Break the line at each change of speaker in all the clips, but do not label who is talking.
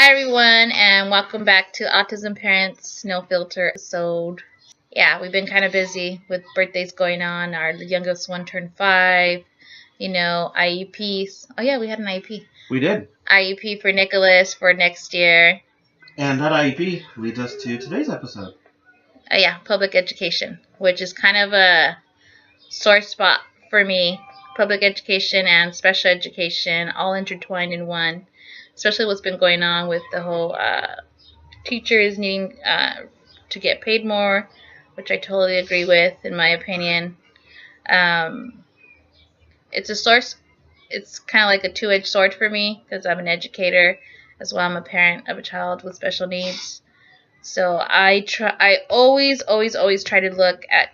Hi everyone, and welcome back to Autism Parents No Filter episode. Yeah, we've been kind of busy with birthdays going on. Our youngest one turned 5. IEPs. Oh yeah, we had an IEP.
We did.
IEP for Nicholas for next year.
And that IEP leads us to today's episode.
Public education, which is kind of a sore spot for me. Public education and special education all intertwined in one. Especially what's been going on with the whole teachers needing to get paid more, which I totally agree with, in my opinion. It's a source. It's kind of like a two-edged sword for me because I'm an educator as well. I'm a parent of a child with special needs. So I always try to look at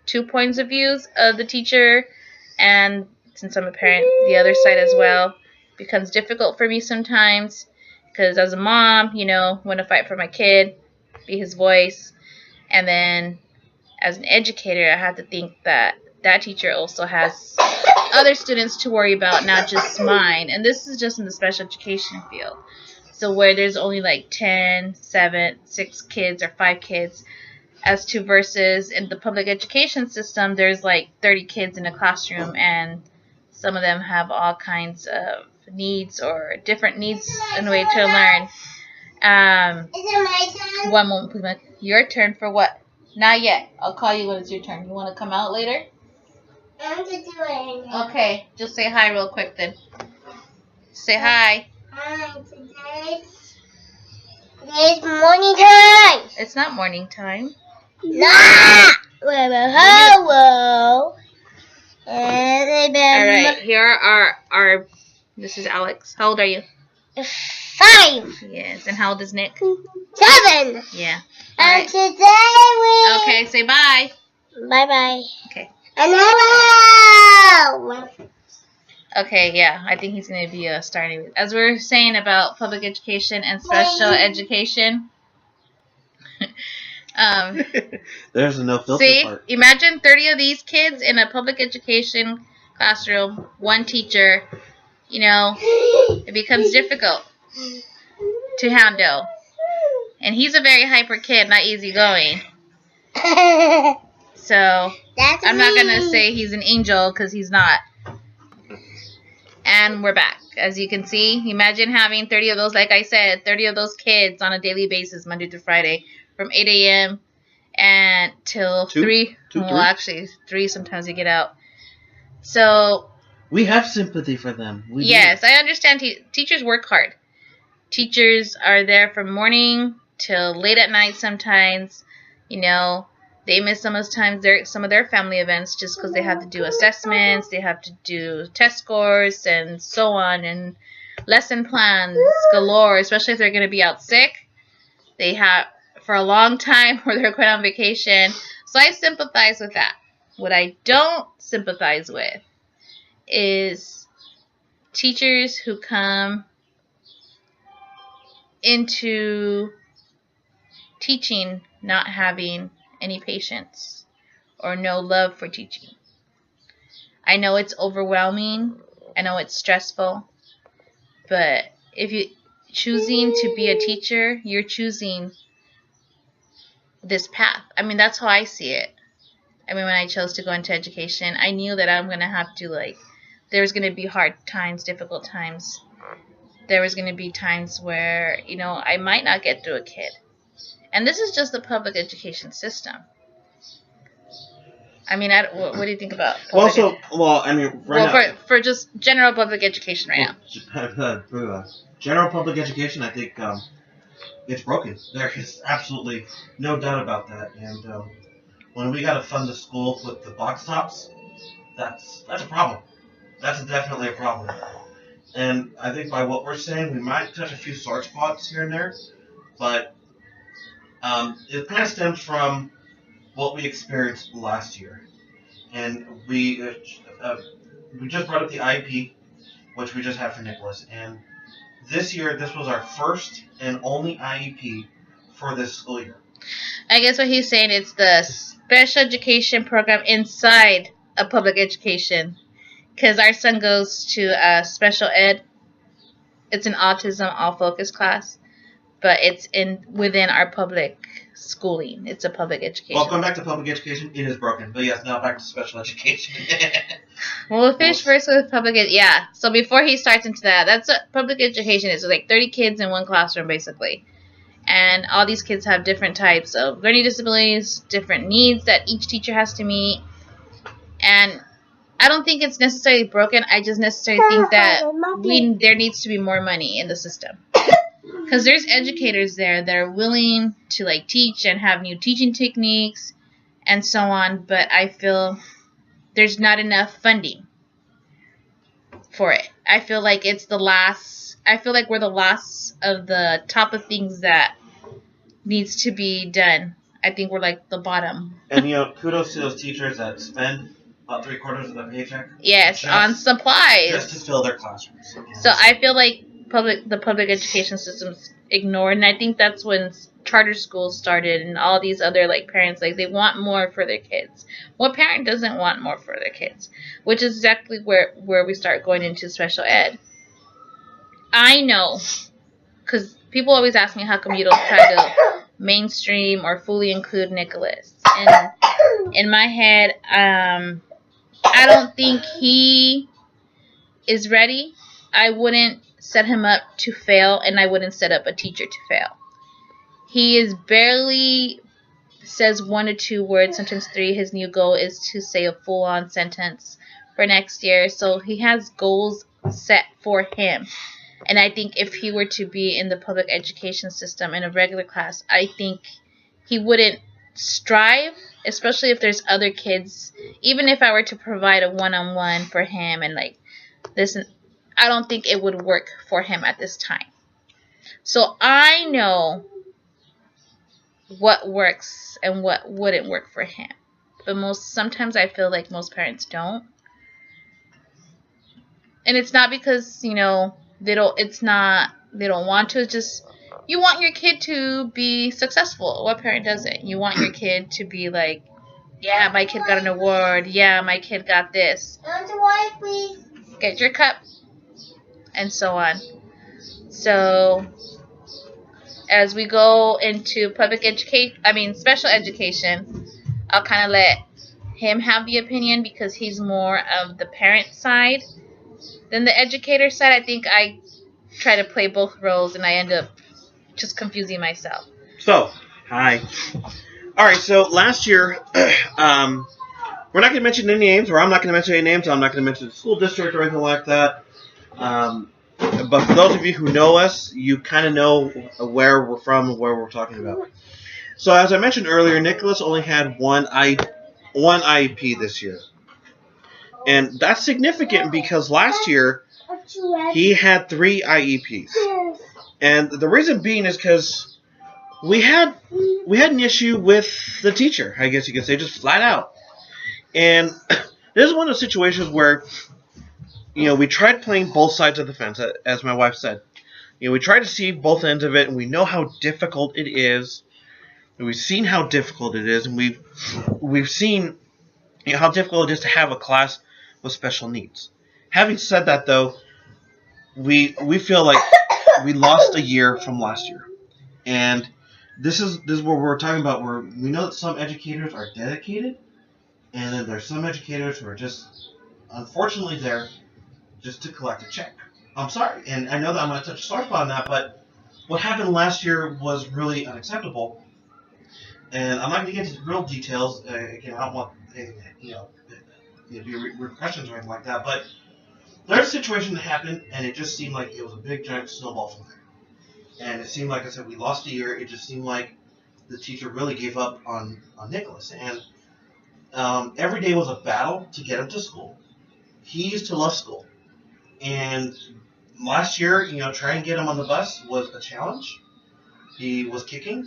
2 points of views of the teacher, and since I'm a parent, the other side as well. Becomes difficult for me sometimes because as a mom, want to fight for my kid, be his voice, and then as an educator, I have to think that that teacher also has other students to worry about, not just mine. And this is just in the special education field. So where there's only like 10, 7, 6 kids or 5 kids, as to versus in the public education system, there's like 30 kids in a classroom, and some of them have all kinds of needs or different needs in a way to learn.
Is it my turn?
One moment, please. Your turn for what? Not yet. I'll call you when it's your turn. You want to come out later?
I want to do it.
Okay. Just say hi real quick then. Say hi.
Hi, today's morning time.
It's not morning time.
Nah! Hello.
All right. Here are our. This is Alex. How old are you?
5.
Yes. And how old is Nick?
7.
Yeah.
And
Right.
today we...
Okay. Say bye.
Bye-bye.
Okay.
And hello.
Okay, yeah, I think he's going to be starting. As we were saying about public education and special education.
There's a no filter
See,
part.
imagine 30 of these kids in a public education classroom, one teacher. It becomes difficult to handle. And he's a very hyper kid, not easygoing. So,
That's
I'm not
me.
going to say he's an angel because he's not. And we're back. As you can see, imagine having 30 of those, like I said, 30 of those kids on a daily basis, Monday through Friday, from 8 a.m. and till 3. Well, actually, 3 sometimes you get out. So,
We have sympathy for them.
yes, I understand teachers work hard. Teachers are there from morning till late at night sometimes. They miss some of their family events just because they have to do assessments, they have to do test scores, and so on, and lesson plans galore, especially if they're going to be out sick. They have for a long time or they're going on vacation. So I sympathize with that. What I don't sympathize with is teachers who come into teaching not having any patience or no love for teaching. I know it's overwhelming. I know it's stressful. But if you're choosing to be a teacher, you're choosing this path. I mean, that's how I see it. I mean, when I chose to go into education, I knew that I'm going to have to, there was going to be hard times, difficult times. There was going to be times where, I might not get through a kid. And this is just the public education system. I mean, what do you think about public for just general public education right now?
General public education, I think it's broken. There is absolutely no doubt about that. And when we got to fund the school with the box tops, that's a problem. That's definitely a problem. And I think by what we're saying, we might touch a few sore spots here and there, but it kind of stems from what we experienced last year. And we just brought up the IEP, which we just had for Nicholas. And this year, this was our first and only IEP for this school year.
I guess what he's saying is the special education program inside of public education. Because our son goes to special ed it's an autism all focus class, but it's within our public schooling. It's a public education.
Well, going back to public education, it is broken. But yes, now back to special education.
Well, we'll finish first with public yeah. So before he starts into that, that's what public education is. So like 30 kids in one classroom, basically. And all these kids have different types of learning disabilities, different needs that each teacher has to meet. And I don't think it's necessarily broken. I just necessarily think that there needs to be more money in the system. Because there's educators there that are willing to like teach and have new teaching techniques and so on. But I feel there's not enough funding for it. I feel like it's the last. I feel like we're the last of the top of things that needs to be done. I think we're like the bottom.
And kudos to those teachers that spend about 3/4 of their paycheck.
Yes, on supplies.
Just to fill their classrooms.
So I feel like the public education system's ignored, and I think that's when charter schools started and all these other like parents, like they want more for their kids. What parent doesn't want more for their kids? Which is exactly where we start going into special ed. I know, because people always ask me how come you don't try to mainstream or fully include Nicholas. And in my head, I don't think he is ready. I wouldn't set him up to fail, and I wouldn't set up a teacher to fail. He is barely says 1 to 2 words, sometimes 3. His new goal is to say a full-on sentence for next year. So he has goals set for him. And I think if he were to be in the public education system in a regular class, I think he wouldn't strive, especially if there's other kids. Even if I were to provide a one-on-one for him and like this, I don't think it would work for him at this time. So I know what works and what wouldn't work for him. But sometimes I feel like most parents don't. And it's not because, they don't want to. It's just you want your kid to be successful. What parent doesn't? You want your kid to be like, yeah, my kid got an award. Yeah, my kid got this.
Please.
Get your cup. And so on. So as we go into special education, I'll kind of let him have the opinion because he's more of the parent side than the educator side. I think I try to play both roles and I end up just confusing myself.
So, hi. All right, so last year, we're not going to mention any names, or I'm not going to mention any names. I'm not going to mention the school district or anything like that. But for those of you who know us, you kind of know where we're from and where we're talking about. So as I mentioned earlier, Nicholas only had one IEP this year. And that's significant because last year he had 3 IEPs. And the reason being is because we had an issue with the teacher, I guess you could say, just flat out. And this is one of the situations where we tried playing both sides of the fence, as my wife said. We tried to see both ends of it, and we know how difficult it is. And we've seen how difficult it is, and we've seen how difficult it is to have a class with special needs. Having said that, though, we feel like we lost a year from last year, and this is what we're talking about. Where we know that some educators are dedicated, and then there's some educators who are just unfortunately there just to collect a check. I'm sorry, and I know that I'm going to touch a sore spot on that, but what happened last year was really unacceptable. And I'm not going to get into real details. Again, I don't want anything, repercussions or anything like that. But there's a situation that happened, and it just seemed like it was a big giant snowball from there. And it seemed like I said we lost a year. It just seemed like the teacher really gave up on Nicholas, and every day was a battle to get him to school. He used to love school. And last year, trying to get him on the bus was a challenge. He was kicking.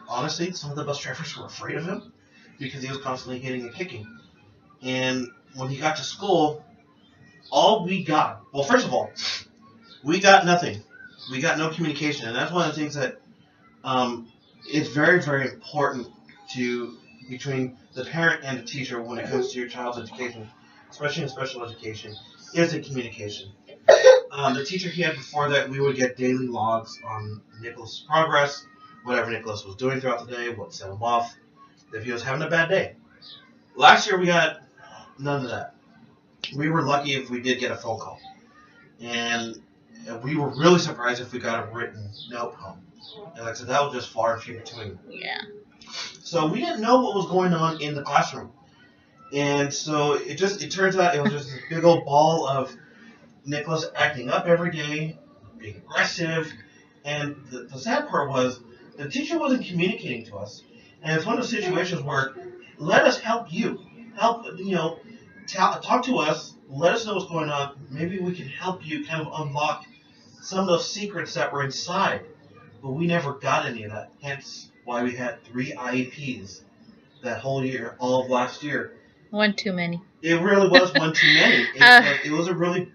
Honestly, some of the bus drivers were afraid of him because he was constantly hitting and kicking. And when he got to school, all we got, well, first of all, we got nothing. We got no communication. And that's one of the things that is very, very important between the parent and the teacher when it comes to your child's education, especially in special education, is the communication. The teacher he had before that, we would get daily logs on Nicholas' progress, whatever Nicholas was doing throughout the day, what set him off, if he was having a bad day. Last year we got none of that. We were lucky if we did get a phone call. And we were really surprised if we got a written note home. And like I said, that was just far and few between.
Yeah.
So we didn't know what was going on in the classroom. And so it turns out it was just this big old ball of Nicholas acting up every day, being aggressive. And the sad part was the teacher wasn't communicating to us. And it's one of those situations where let us help you. Help, talk to us. Let us know what's going on. Maybe we can help you kind of unlock some of those secrets that were inside. But we never got any of that. Hence why we had 3 IEPs that whole year, all of last year.
One too many.
It really was one too many. It was a really...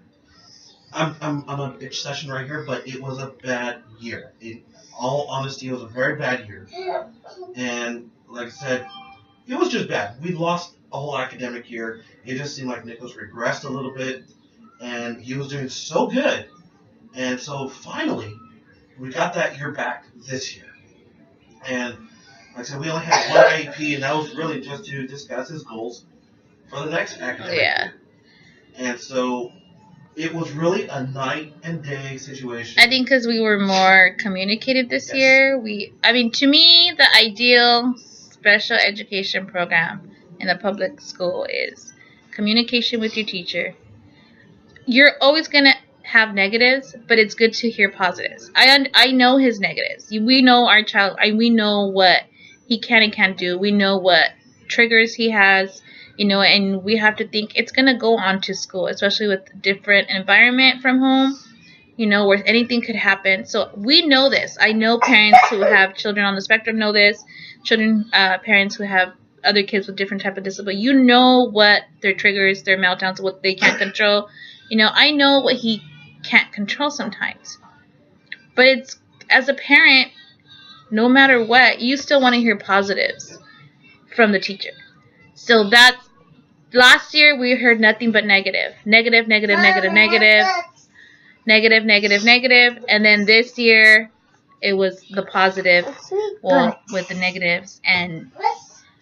I'm on a bitch session right here, but it was a bad year. In all honesty, it was a very bad year. And like I said, it was just bad. We lost a whole academic year. It just seemed like Nicholas regressed a little bit, and he was doing so good. And so finally, we got that year back this year. And like I said, we only had 1 IEP, and that was really just to discuss his goals for the next academic year. And so it was really a night and day situation.
I think because we were more communicated this year. To me, the ideal special education program in the public school is communication with your teacher. You're always going to have negatives, but it's good to hear positives. I know his negatives. We know our child. We know what he can and can't do. We know what triggers he has, and we have to think it's going to go on to school, especially with different environment from home, where anything could happen. So we know this. I know parents who have children on the spectrum know this. Parents who have other kids with different type of disability. You know what their triggers, their meltdowns, what they can't control. I know what he can't control sometimes. But it's, as a parent, no matter what, you still want to hear positives from the teacher. So that's, last year we heard nothing but negative. Negative, negative, negative, negative. Negative, negative, negative. And then this year it was the positive, with the negatives. And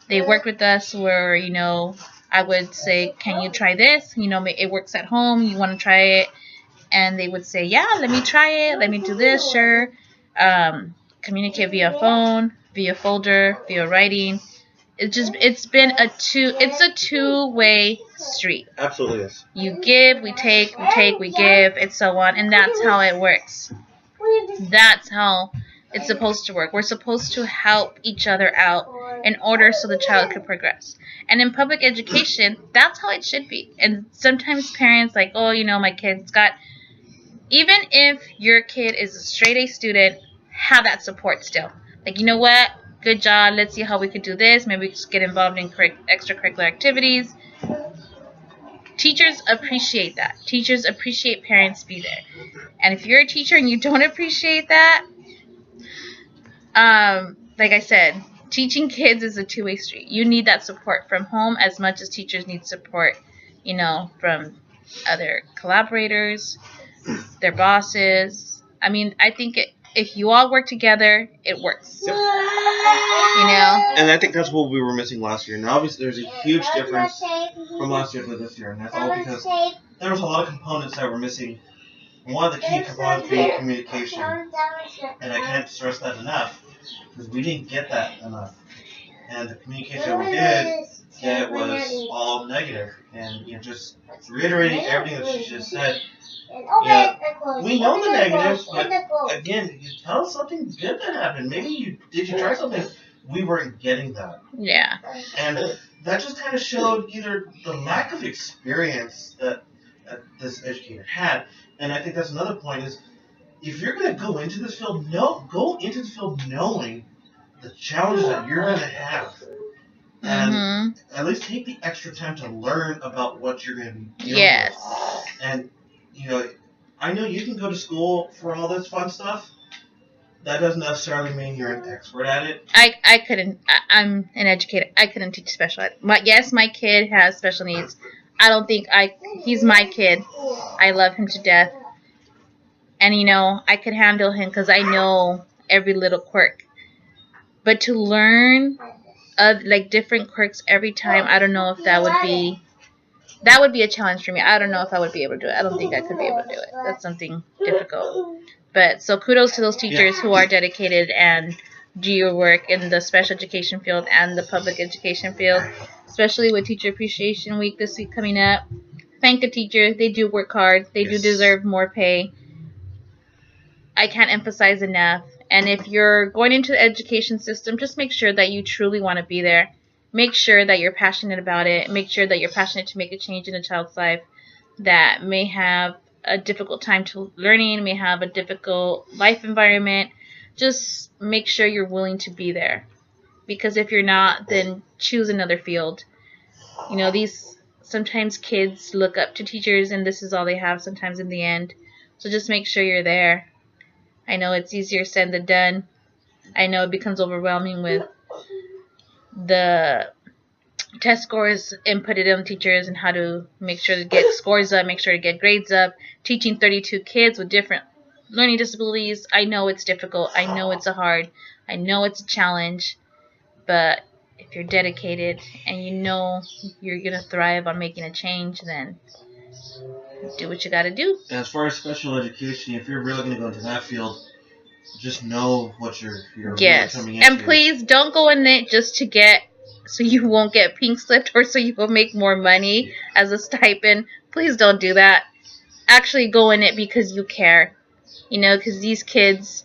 they worked with us where, I would say, can you try this? It works at home. You want to try it? And they would say, yeah, let me try it. Let me do this. Sure. Communicate via phone, via folder, via writing. It's been a two-way street.
Absolutely is.
You give, we take, we give, and so on. And that's how it works. That's how it's supposed to work. We're supposed to help each other out in order so the child could progress. And in public education, that's how it should be. And sometimes parents like, my kid's got... Even if your kid is a straight A student, have that support still. Like, you know what? Good job. Let's see how we could do this. Maybe just get involved in extracurricular activities. Teachers appreciate that. Teachers appreciate parents be there. And if you're a teacher and you don't appreciate that, like I said, teaching kids is a two-way street. You need that support from home as much as teachers need support, from other collaborators, their bosses. I think if you all work together, it works.
Yep. And I think that's what we were missing last year. And obviously there's a huge difference from last year to this year. And that's all because there was a lot of components that were missing. One of the key components being communication. And I can't stress that enough because we didn't get that enough. And the communication we did get was all negative. And just reiterating everything that she just said. We know the negatives, but again, you tell us something good that happened. Maybe did you try something? We weren't getting that.
Yeah.
And that just kind of showed either the lack of experience that this educator had, and I think that's another point is if you're going to go into this field, go into the field knowing the challenges that you're going to have. And at least take the extra time to learn about what you're going to be dealing with. And I know you can go to school for all this fun stuff. That doesn't necessarily mean you're an expert at it.
I couldn't. I'm an educator. I couldn't teach special ed. Yes, my kid has special needs. I don't think he's my kid. I love him to death. And, I could handle him because I know every little quirk. But to learn like different quirks every time, I don't know if that would be a challenge for me. I don't know if I would be able to do it. I don't think I could be able to do it. That's something difficult. But so kudos to those teachers who are dedicated and do your work in the special education field and the public education field, especially with Teacher Appreciation Week this week coming up. Thank the teachers. They do work hard. They do deserve more pay. I can't emphasize enough. And if you're going into the education system, just make sure that you truly want to be there. Make sure that you're passionate about it. Make sure that you're passionate to make a change in a child's life that may have a difficult time to learning, may have a difficult life environment. Just make sure you're willing to be there. Because if you're not, then choose another field. Sometimes kids look up to teachers and this is all they have sometimes in the end. So just make sure you're there. I know it's easier said than done. I know it becomes overwhelming with the test scores inputted on teachers and how to make sure to get scores up, make sure to get grades up. Teaching 32 kids with different learning disabilities, I know it's difficult. I know it's hard. I know it's a challenge. But if you're dedicated and you know you're going to thrive on making a change, then do what you got to do.
And as far as special education, if you're really going to go into that field, just know what you're
yes.
really coming into.
And please don't go in it just to get, so you won't get pink slipped or so you will make more money as a stipend. Please don't do that. Actually go in it because you care. Because these kids,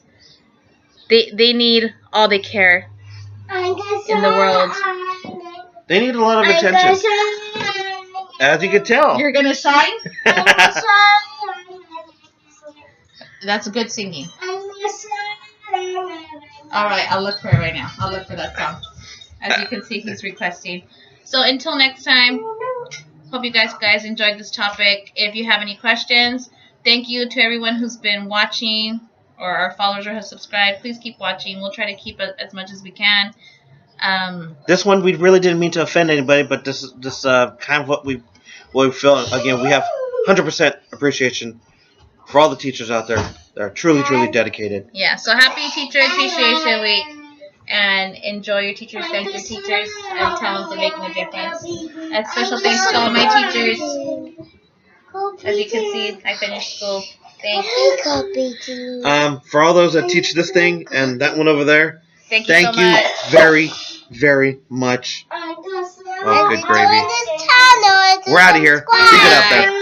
they need all the care in the world.
They need a lot of attention. As you can tell.
You're going to sign? That's good singing. Alright, I'll look for it right now. I'll look for that song. As you can see, he's requesting. So until next time, hope you guys enjoyed this topic. If you have any questions, thank you to everyone who's been watching or our followers or has subscribed. Please keep watching. We'll try to keep it as much as we can.
This one we really didn't mean to offend anybody, but this kind of what we feel. Again, we have 100% appreciation for all the teachers out there that are truly dedicated.
Yeah. So happy Teacher Appreciation Week, and enjoy your teachers. Thank your teachers and tell them for making a difference. And special thanks to all my teachers. As you can see, I finished school. Thank you.
For all those that teach this thing and that one over there,
thank you so much.
very, very much. Oh, good gravy. We're out of here. Be good out there.